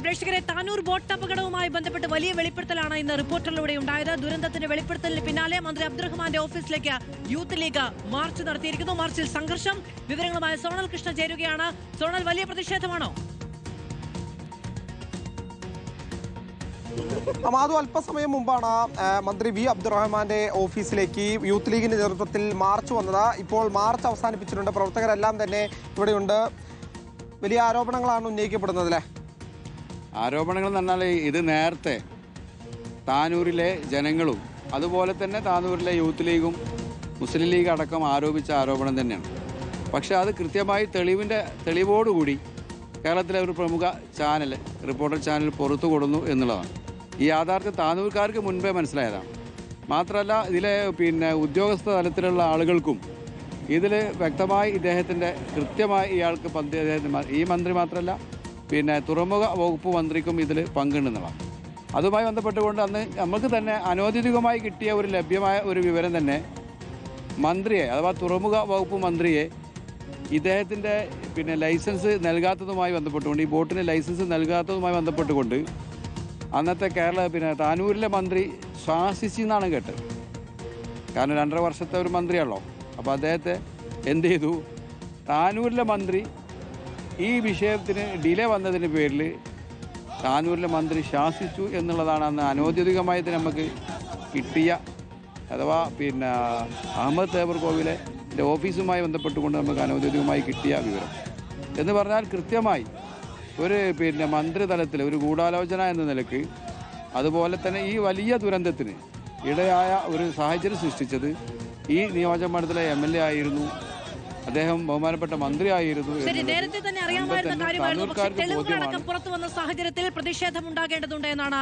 പ്രേക്ഷകരെ, താനൂർ ബോട്ട് അപകടവുമായി ബന്ധപ്പെട്ട് വലിയ വെളിപ്പെടുത്തലാണ് ഇന്ന് റിപ്പോർട്ടറിലൂടെ ഉണ്ടായത്. ദുരന്തത്തിന്റെ വെളിപ്പെടുത്തലിന് പിന്നാലെ മന്ത്രി അബ്ദുറഹ്മാന്റെ ഓഫീസിലേക്ക് യൂത്ത് ലീഗ് മാർച്ച് നടത്തിയിരിക്കുന്നു. മാർച്ചിൽ സംഘർഷം. വിവരങ്ങളുമായി സോണൽ കൃഷ്ണ ചേരുകയാണ്. സോണൽ, വലിയ പ്രതിഷേധമാണോ? മാധു, അല്പസമയം മുമ്പാണ് മന്ത്രി വി അബ്ദുറഹ്മാന്റെ ഓഫീസിലേക്ക് യൂത്ത് ലീഗിന്റെ നേതൃത്വത്തിൽ മാർച്ച് വന്നത്. ഇപ്പോൾ മാർച്ച് അവസാനിപ്പിച്ചിട്ടുണ്ട്. പ്രവർത്തകരെല്ലാം തന്നെ ഇവിടെയുണ്ട്. വലിയ ആരോപണങ്ങളാണ് ഉന്നയിക്കപ്പെടുന്നത് അല്ലേ? ആരോപണങ്ങൾ എന്ന് പറഞ്ഞാൽ ഇത് നേരത്തെ താനൂരിലെ ജനങ്ങളും അതുപോലെ തന്നെ താനൂരിലെ യൂത്ത് ലീഗും മുസ്ലിം ലീഗ് അടക്കം ആരോപിച്ച ആരോപണം തന്നെയാണ്. പക്ഷേ അത് കൃത്യമായി തെളിവോടുകൂടി കേരളത്തിലെ ഒരു പ്രമുഖ ചാനൽ, റിപ്പോർട്ടർ ചാനൽ പുറത്തു കൊടുന്നു എന്നുള്ളതാണ്. ഈ യാഥാർത്ഥ്യം താനൂർക്കാർക്ക് മുൻപേ മനസ്സിലായതാണ്. മാത്രമല്ല, ഇതിലെ ഉദ്യോഗസ്ഥ തലത്തിലുള്ള ആളുകൾക്കും ഇതിൽ വ്യക്തമായി ഇദ്ദേഹത്തിൻ്റെ കൃത്യമായി ഇയാൾക്ക് ഈ മന്ത്രി മാത്രമല്ല തുറമുഖ വകുപ്പ് മന്ത്രിക്കും ഇതിൽ പങ്കുണ്ടെന്നുള്ളതാണ്. അതുമായി ബന്ധപ്പെട്ടുകൊണ്ട് അന്ന് നമുക്ക് തന്നെ അനൗദ്യോഗികമായി കിട്ടിയ ഒരു ലഭ്യമായ ഒരു വിവരം തന്നെ മന്ത്രിയെ, അഥവാ തുറമുഖ വകുപ്പ് മന്ത്രിയെ ഇദ്ദേഹത്തിൻ്റെ ലൈസൻസ് നൽകാത്തതുമായി ബന്ധപ്പെട്ടുകൊണ്ട്, ഈ ബോട്ടിന് ലൈസൻസ് നൽകാത്തതുമായി ബന്ധപ്പെട്ടുകൊണ്ട് അന്നത്തെ താനൂരിലെ മന്ത്രി ശ്വാസിച്ചെന്നാണ് കേട്ടത്. കാരണം 2.5 വർഷത്തെ ഒരു മന്ത്രിയാണല്ലോ. അപ്പോൾ അദ്ദേഹത്തെ എന്ത് ചെയ്തു? താനൂരിലെ മന്ത്രി ഈ വിഷയത്തിന് ഡിലേ വന്നതിന് പേരിൽ താനൂരിലെ മന്ത്രി ശാസിച്ചു എന്നുള്ളതാണ് അന്ന് അനൗദ്യോഗികമായി നമുക്ക് കിട്ടിയ, അഥവാ അഹമ്മദ് തേബർ കോവിലെ ഓഫീസുമായി ബന്ധപ്പെട്ടുകൊണ്ട് നമുക്ക് അനൗദ്യോഗികമായി കിട്ടിയ വിവരം എന്ന് പറഞ്ഞാൽ കൃത്യമായി ഒരു മന്ത്രിതലത്തിൽ ഒരു ഗൂഢാലോചന എന്ന നിലയ്ക്ക്, അതുപോലെ തന്നെ ഈ വലിയ ദുരന്തത്തിന് ഇടയായ ഒരു സാഹചര്യം സൃഷ്ടിച്ചത് ഈ നിയോജകമണ്ഡലത്തിലെ MLA ആയിരുന്നു. അദ്ദേഹം ബഹുമാനപ്പെട്ട മന്ത്രിയായിരുന്നു. നേരത്തെ തന്നെ അറിയാമായിരുന്ന കാര്യമായിരുന്നു. പക്ഷേ തെളിവുകളടക്കം പുറത്തു വന്ന സാഹചര്യത്തിൽ പ്രതിഷേധം ഉണ്ടാകേണ്ടതുണ്ട് എന്നാണ്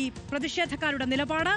ഈ പ്രതിഷേധക്കാരുടെ നിലപാട്.